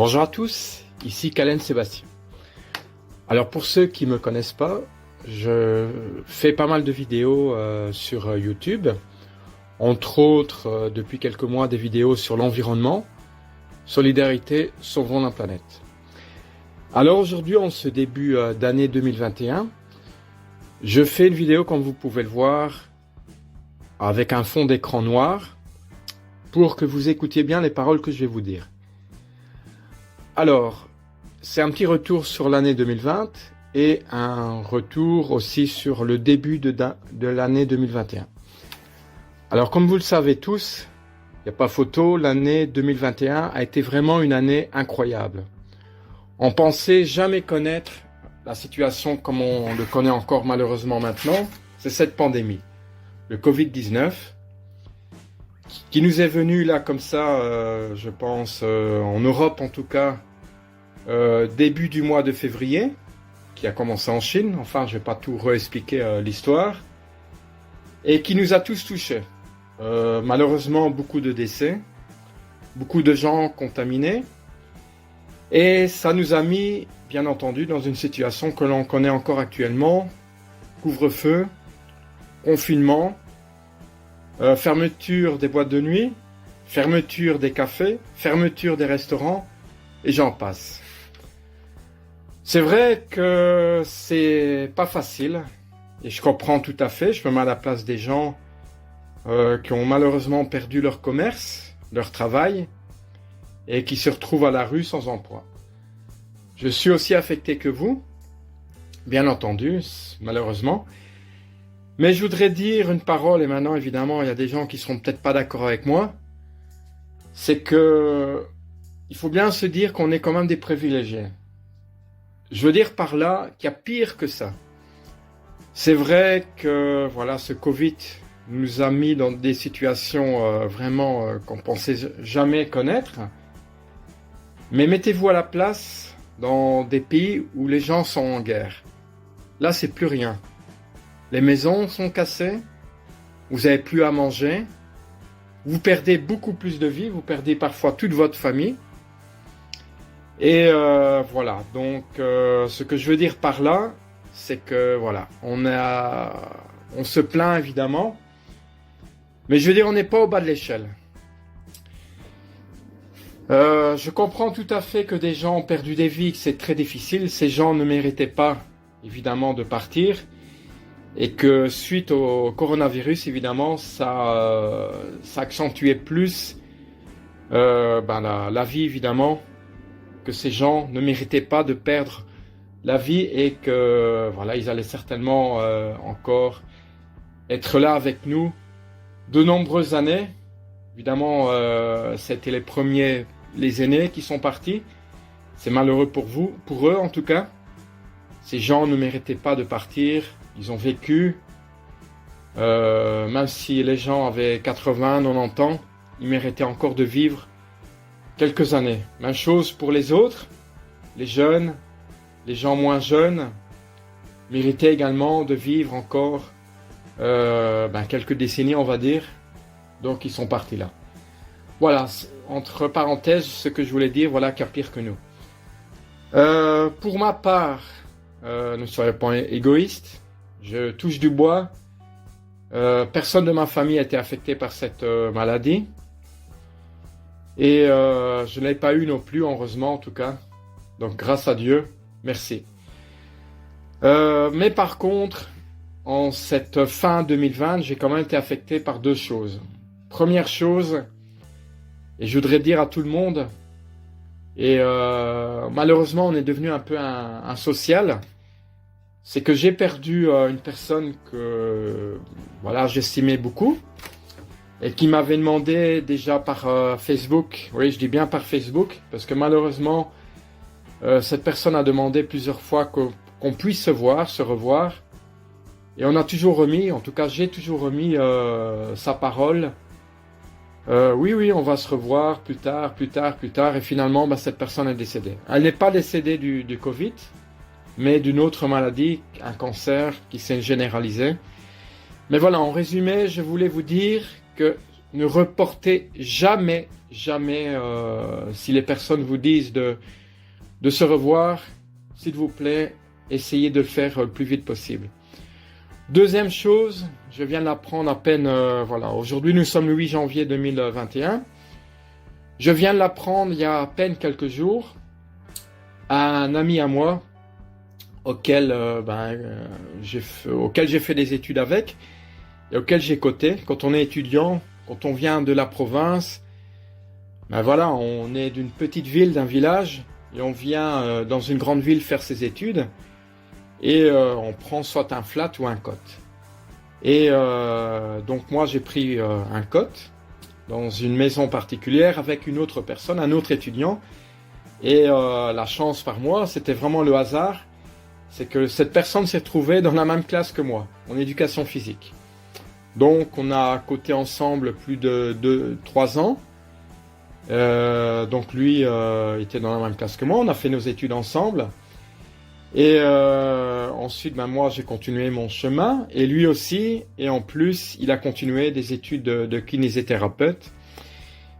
Bonjour à tous, ici Calen Sébastien. Alors pour ceux qui ne me connaissent pas, je fais pas mal de vidéos sur YouTube, entre autres depuis quelques mois des vidéos sur l'environnement, solidarité, sauvons la planète. Alors aujourd'hui, en ce début d'année 2021, je fais une vidéo comme vous pouvez le voir avec un fond d'écran noir pour que vous écoutiez bien les paroles que je vais vous dire. Alors, c'est un petit retour sur l'année 2020 et un retour aussi sur le début de l'année 2021. Alors, comme vous le savez tous, il n'y a pas photo, l'année 2021 a été vraiment une année incroyable. On pensait jamais connaître la situation comme on le connaît encore malheureusement maintenant, c'est cette pandémie, le Covid-19, qui nous est venu là comme ça, je pense, en Europe en tout cas, début du mois de février, qui a commencé en Chine, enfin je vais pas tout réexpliquer l'histoire, et qui nous a tous touchés. Malheureusement beaucoup de décès, beaucoup de gens contaminés, et ça nous a mis, bien entendu, dans une situation que l'on connaît encore actuellement, couvre-feu, confinement, fermeture des boîtes de nuit, fermeture des cafés, fermeture des restaurants, et j'en passe. C'est vrai que c'est pas facile, et je comprends tout à fait, je me mets à la place des gens qui ont malheureusement perdu leur commerce, leur travail, et qui se retrouvent à la rue sans emploi. Je suis aussi affecté que vous, bien entendu, malheureusement. Mais je voudrais dire une parole, et maintenant évidemment il y a des gens qui seront peut-être pas d'accord avec moi, c'est que il faut bien se dire qu'on est quand même des privilégiés. Je veux dire par là qu'il y a pire que ça. C'est vrai que voilà, ce Covid nous a mis dans des situations vraiment qu'on pensait jamais connaître. Mais mettez-vous à la place dans des pays où les gens sont en guerre. Là, c'est plus rien. Les maisons sont cassées, vous n'avez plus à manger, vous perdez beaucoup plus de vie, vous perdez parfois toute votre famille. Et voilà, donc ce que je veux dire par là, c'est que voilà, on se plaint évidemment, mais je veux dire, on n'est pas au bas de l'échelle. Je comprends tout à fait que des gens ont perdu des vies, que c'est très difficile, ces gens ne méritaient pas évidemment de partir, et que suite au coronavirus, évidemment, ça accentuait plus la vie, évidemment, que ces gens ne méritaient pas de perdre la vie et que voilà, ils allaient certainement encore être là avec nous de nombreuses années. Évidemment, c'était les aînés qui sont partis. C'est malheureux pour vous, pour eux en tout cas. Ces gens ne méritaient pas de partir. Ils ont vécu, même si les gens avaient 80, 90 ans, ils méritaient encore de vivre quelques années. Même chose pour les autres, les jeunes, les gens moins jeunes, méritaient également de vivre encore quelques décennies, on va dire. Donc ils sont partis là. Voilà, entre parenthèses, ce que je voulais dire, voilà qu'il y a pire que nous. Pour ma part, ne soyez pas égoïste. Je touche du bois. Personne de ma famille a été affecté par cette maladie. Et je ne l'ai pas eu non plus, heureusement en tout cas. Donc grâce à Dieu, merci. Mais par contre, en cette fin 2020, j'ai quand même été affecté par deux choses. Première chose, et je voudrais dire à tout le monde, et malheureusement on est devenu un peu un social, c'est que j'ai perdu une personne que voilà, j'estimais beaucoup et qui m'avait demandé déjà par Facebook, oui je dis bien par Facebook, parce que malheureusement cette personne a demandé plusieurs fois qu'on puisse se voir, se revoir, et on a toujours remis, en tout cas j'ai toujours remis sa parole, oui on va se revoir plus tard, et finalement cette personne est décédée. Elle n'est pas décédée du Covid, mais d'une autre maladie, un cancer qui s'est généralisé. Mais voilà, en résumé, je voulais vous dire que ne reportez jamais, si les personnes vous disent de se revoir, s'il vous plaît, essayez de le faire le plus vite possible. Deuxième chose, je viens de l'apprendre à peine, voilà, aujourd'hui nous sommes le 8 janvier 2021. Je viens de l'apprendre il y a à peine quelques jours à un ami à moi auquel j'ai fait des études avec et auquel j'ai coté. Quand on est étudiant, quand on vient de la province, ben voilà, on est d'une petite ville, d'un village, et on vient dans une grande ville faire ses études, et on prend soit un flat ou un cote. Et donc moi j'ai pris un cote dans une maison particulière avec une autre personne, un autre étudiant, et la chance par moi, c'était vraiment le hasard, c'est que cette personne s'est retrouvée dans la même classe que moi, en éducation physique. Donc on a coté ensemble plus de 3 ans. Donc lui était dans la même classe que moi, on a fait nos études ensemble. Et ensuite, moi j'ai continué mon chemin, et lui aussi, et en plus il a continué des études de kinésithérapeute.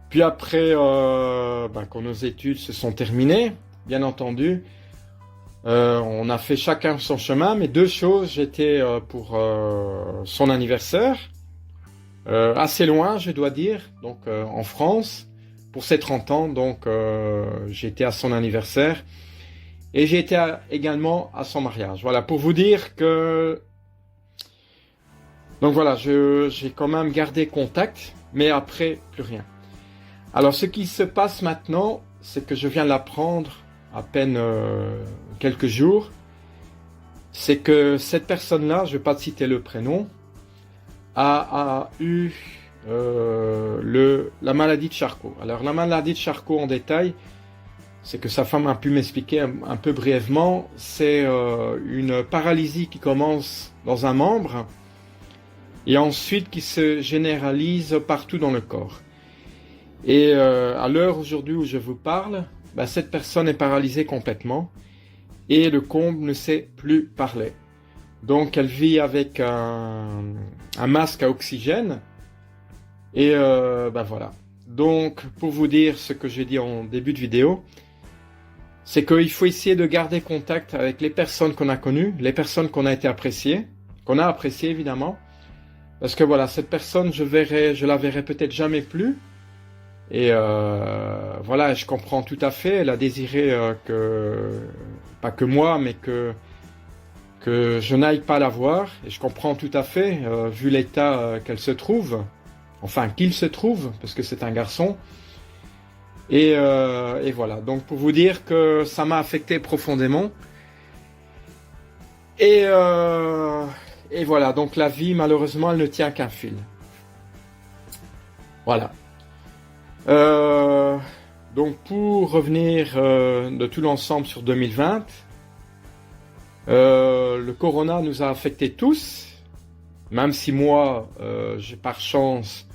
Puis après, quand nos études se sont terminées, bien entendu, on a fait chacun son chemin, mais deux choses, j'étais pour son anniversaire, assez loin je dois dire, donc en France, pour ses 30 ans, donc j'étais à son anniversaire, et j'ai été également à son mariage. Voilà, pour vous dire que... Donc voilà, j'ai quand même gardé contact, mais après, plus rien. Alors ce qui se passe maintenant, c'est que je viens de l'apprendre à peine quelques jours, c'est que cette personne-là, je ne vais pas citer le prénom, a eu la maladie de Charcot. Alors la maladie de Charcot en détail, c'est que sa femme a pu m'expliquer un peu brièvement, c'est une paralysie qui commence dans un membre et ensuite qui se généralise partout dans le corps. Et à l'heure aujourd'hui où je vous parle, cette personne est paralysée complètement et le comble ne sait plus parler. Donc elle vit avec un masque à oxygène et voilà. Donc pour vous dire ce que j'ai dit en début de vidéo, c'est qu'il faut essayer de garder contact avec les personnes qu'on a connues, les personnes qu'on a appréciées évidemment, parce que voilà, cette personne je la verrai peut-être jamais plus. Et voilà, je comprends tout à fait, elle a désiré pas que moi, mais que je n'aille pas la voir, et je comprends tout à fait, vu l'état qu'elle se trouve, enfin qu'il se trouve, parce que c'est un garçon, et voilà, donc pour vous dire que ça m'a affecté profondément, et voilà, donc la vie, malheureusement, elle ne tient qu'un fil. Voilà. Donc pour revenir de tout l'ensemble sur 2020, le corona nous a affectés tous, même si moi, par chance,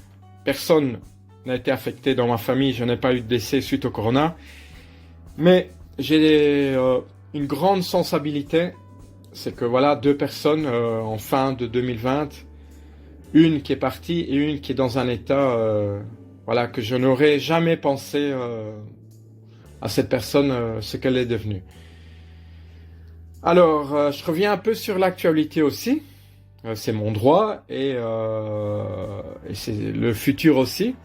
personne n'a été affecté dans ma famille, je n'ai pas eu de décès suite au corona, mais j'ai une grande sensibilité, c'est que voilà, 2 personnes en fin de 2020, une qui est partie et une qui est dans un état... voilà, que je n'aurais jamais pensé à cette personne, ce qu'elle est devenue. Alors, je reviens un peu sur l'actualité aussi. C'est mon droit et c'est le futur aussi.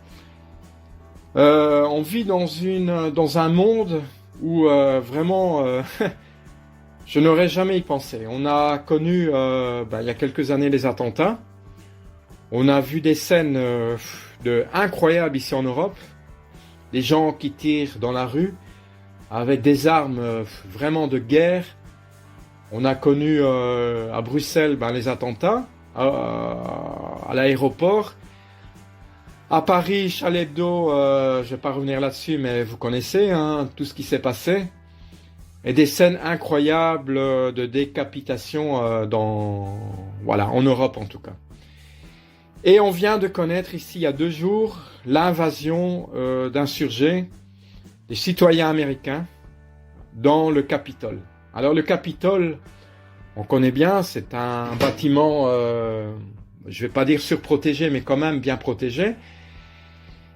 On vit dans un monde où vraiment, je n'aurais jamais y pensé. On a connu, il y a quelques années, les attentats. On a vu des scènes incroyables ici en Europe. Des gens qui tirent dans la rue avec des armes vraiment de guerre. On a connu à Bruxelles les attentats à l'aéroport. À Paris, Charlie Hebdo, je ne vais pas revenir là-dessus, mais vous connaissez tout ce qui s'est passé. Et des scènes incroyables de décapitation en Europe en tout cas. Et on vient de connaître ici, il y a 2 jours, l'invasion d'insurgés, des citoyens américains, dans le Capitole. Alors le Capitole, on connaît bien, c'est un bâtiment, je ne vais pas dire surprotégé, mais quand même bien protégé.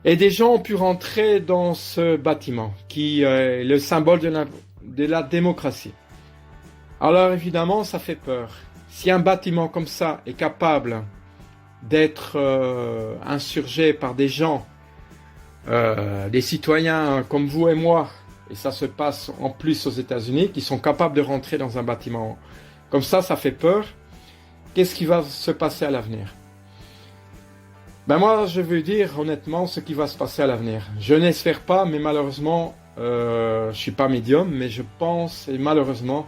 Et des gens ont pu rentrer dans ce bâtiment, qui est le symbole de la démocratie. Alors évidemment, ça fait peur. Si un bâtiment comme ça est capable d'être insurgé par des gens, des citoyens comme vous et moi, et ça se passe en plus aux États-Unis, qui sont capables de rentrer dans un bâtiment comme ça fait peur. Qu'est-ce qui va se passer à l'avenir? Ben moi, je veux dire honnêtement ce qui va se passer à l'avenir. Je n'espère pas, mais malheureusement, je suis pas médium, mais je pense, et malheureusement,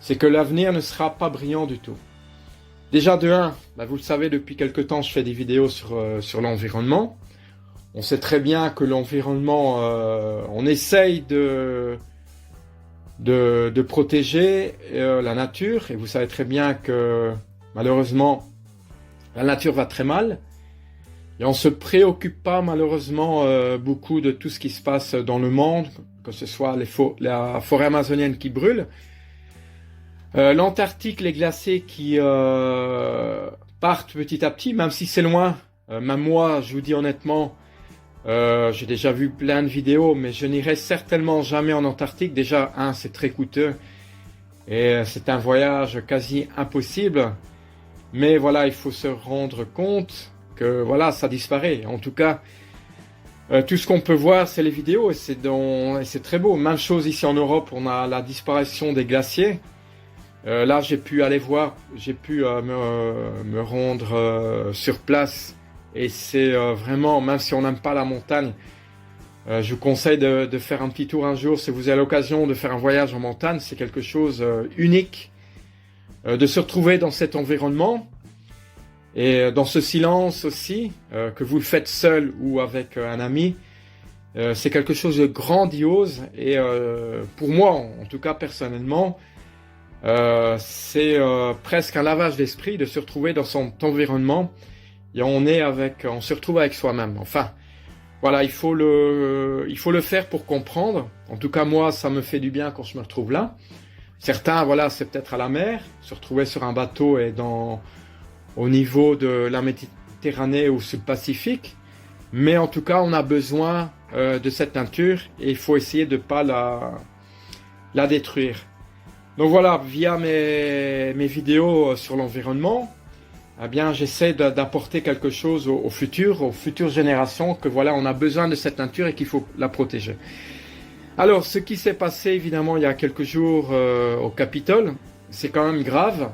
c'est que l'avenir ne sera pas brillant du tout. Déjà de 1, ben vous le savez, depuis quelque temps, je fais des vidéos sur l'environnement. On sait très bien que l'environnement, on essaye de protéger la nature, et vous savez très bien que malheureusement, la nature va très mal. Et on se préoccupe pas malheureusement beaucoup de tout ce qui se passe dans le monde, que ce soit la forêt amazonienne qui brûle, l'Antarctique, les glaciers qui partent petit à petit, même si c'est loin. Même moi, je vous dis honnêtement, j'ai déjà vu plein de vidéos, mais je n'irai certainement jamais en Antarctique. Déjà, c'est très coûteux et c'est un voyage quasi impossible. Mais voilà, il faut se rendre compte que voilà, ça disparaît. En tout cas, tout ce qu'on peut voir, c'est les vidéos et c'est très beau. Même chose ici en Europe, on a la disparition des glaciers. Là, j'ai pu aller voir, j'ai pu me rendre sur place et c'est vraiment, même si on n'aime pas la montagne, je vous conseille de faire un petit tour un jour si vous avez l'occasion de faire un voyage en montagne. C'est quelque chose unique de se retrouver dans cet environnement. Et dans ce silence aussi, que vous le faites seul ou avec un ami, c'est quelque chose de grandiose. Et pour moi, en tout cas personnellement, c'est presque un lavage d'esprit de se retrouver dans son environnement. Et on se retrouve avec soi-même. Enfin, voilà, il faut le faire pour comprendre. En tout cas, moi, ça me fait du bien quand je me retrouve là. Certains, voilà, c'est peut-être à la mer, se retrouver sur un bateau et au niveau de la Méditerranée ou sur le Pacifique. Mais en tout cas, on a besoin de cette nature et il faut essayer de ne pas la détruire. Donc voilà, via mes vidéos sur l'environnement, eh bien, j'essaie d'apporter quelque chose aux futures générations, que voilà, on a besoin de cette nature et qu'il faut la protéger. Alors, ce qui s'est passé évidemment il y a quelques jours au Capitole, c'est quand même grave.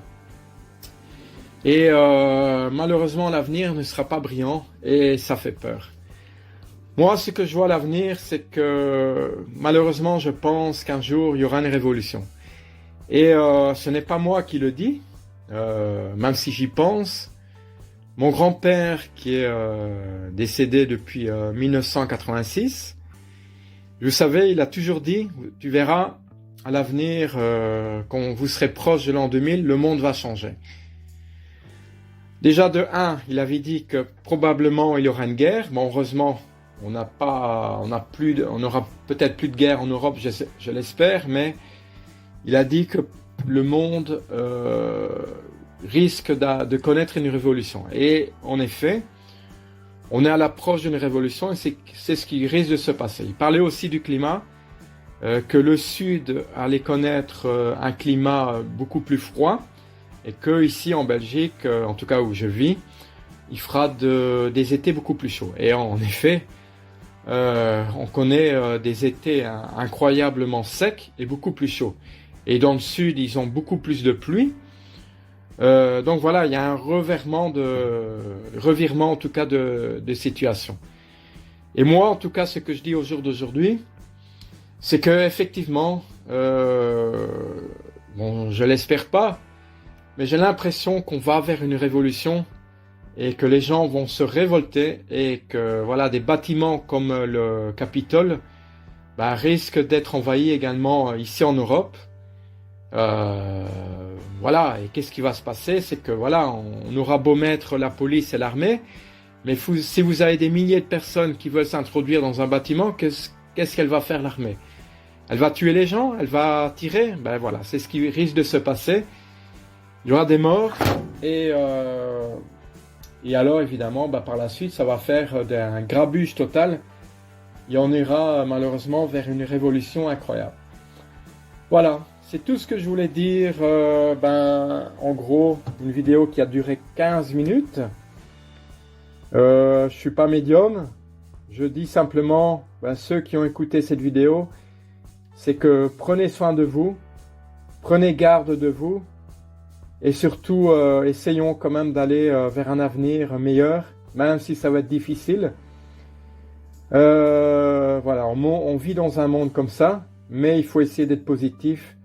Et malheureusement, l'avenir ne sera pas brillant et ça fait peur. Moi, ce que je vois à l'avenir, c'est que malheureusement, je pense qu'un jour, il y aura une révolution. Et ce n'est pas moi qui le dis, même si j'y pense. Mon grand-père, qui est décédé depuis 1986, vous savez, il a toujours dit, tu verras, à l'avenir, quand vous serez proche de l'an 2000, le monde va changer. Déjà de 1, il avait dit que probablement il y aura une guerre. Bon, heureusement, on n'aura peut-être plus de guerre en Europe, je l'espère, mais il a dit que le monde risque de connaître une révolution. Et en effet, on est à l'approche d'une révolution et c'est ce qui risque de se passer. Il parlait aussi du climat, que le Sud allait connaître un climat beaucoup plus froid. Et que ici en Belgique, en tout cas où je vis, il fera des étés beaucoup plus chauds. Et en effet, on connaît des étés incroyablement secs et beaucoup plus chauds. Et dans le sud, ils ont beaucoup plus de pluie. Donc voilà, il y a un revirement en tout cas de situation. Et moi, en tout cas, ce que je dis au jour d'aujourd'hui, c'est que effectivement, bon, je l'espère pas, mais j'ai l'impression qu'on va vers une révolution et que les gens vont se révolter et que voilà, des bâtiments comme le Capitole risquent d'être envahis également ici en Europe. Voilà, et qu'est-ce qui va se passer? C'est que voilà, on aura beau mettre la police et l'armée, mais si vous avez des milliers de personnes qui veulent s'introduire dans un bâtiment, qu'est-ce qu'elle va faire l'armée? Elle va tuer les gens? Elle va tirer? Ben voilà, c'est ce qui risque de se passer. Il y aura des morts et Et alors, évidemment, par la suite, ça va faire un grabuge total. Et on ira malheureusement vers une révolution incroyable. Voilà, c'est tout ce que je voulais dire. En gros, une vidéo qui a duré 15 minutes. Je suis pas médium. Je dis simplement, ceux qui ont écouté cette vidéo, c'est que prenez soin de vous, prenez garde de vous, et surtout, essayons quand même d'aller vers un avenir meilleur, même si ça va être difficile. Voilà, on vit dans un monde comme ça, mais il faut essayer d'être positif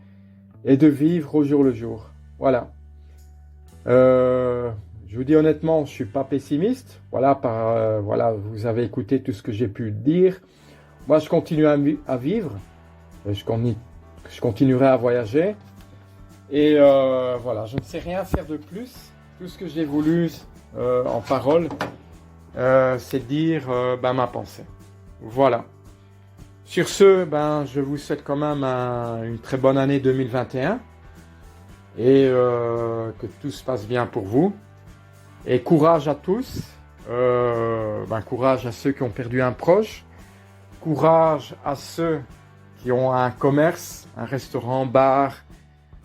et de vivre au jour le jour. Voilà. Je vous dis honnêtement, je suis pas pessimiste. Voilà, voilà, vous avez écouté tout ce que j'ai pu dire. Moi, je continue à vivre. Je continuerai à voyager. Et voilà, je ne sais rien faire de plus. Tout ce que j'ai voulu en parole, c'est dire ma pensée. Voilà. Sur ce, je vous souhaite quand même une très bonne année 2021 et que tout se passe bien pour vous. Et courage à tous. Courage à ceux qui ont perdu un proche. Courage à ceux qui ont un commerce, un restaurant, bar,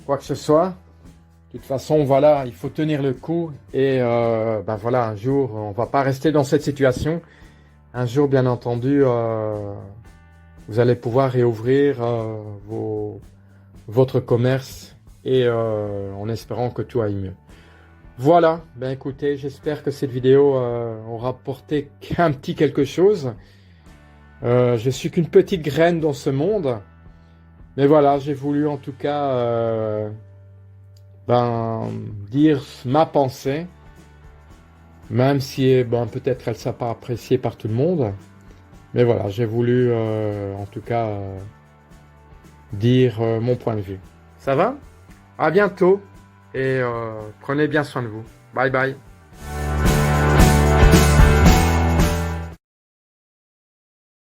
quoi que ce soit. De toute façon, voilà, il faut tenir le coup. Et voilà, un jour, on va pas rester dans cette situation. Un jour, bien entendu, vous allez pouvoir réouvrir votre commerce et en espérant que tout aille mieux. Voilà, écoutez, j'espère que cette vidéo aura apporté un petit quelque chose. Je suis qu'une petite graine dans ce monde. Mais voilà, j'ai voulu en tout cas dire ma pensée. Même si peut-être elle ne sera pas appréciée par tout le monde. Mais voilà, j'ai voulu en tout cas dire mon point de vue. Ça va? À bientôt et prenez bien soin de vous. Bye bye.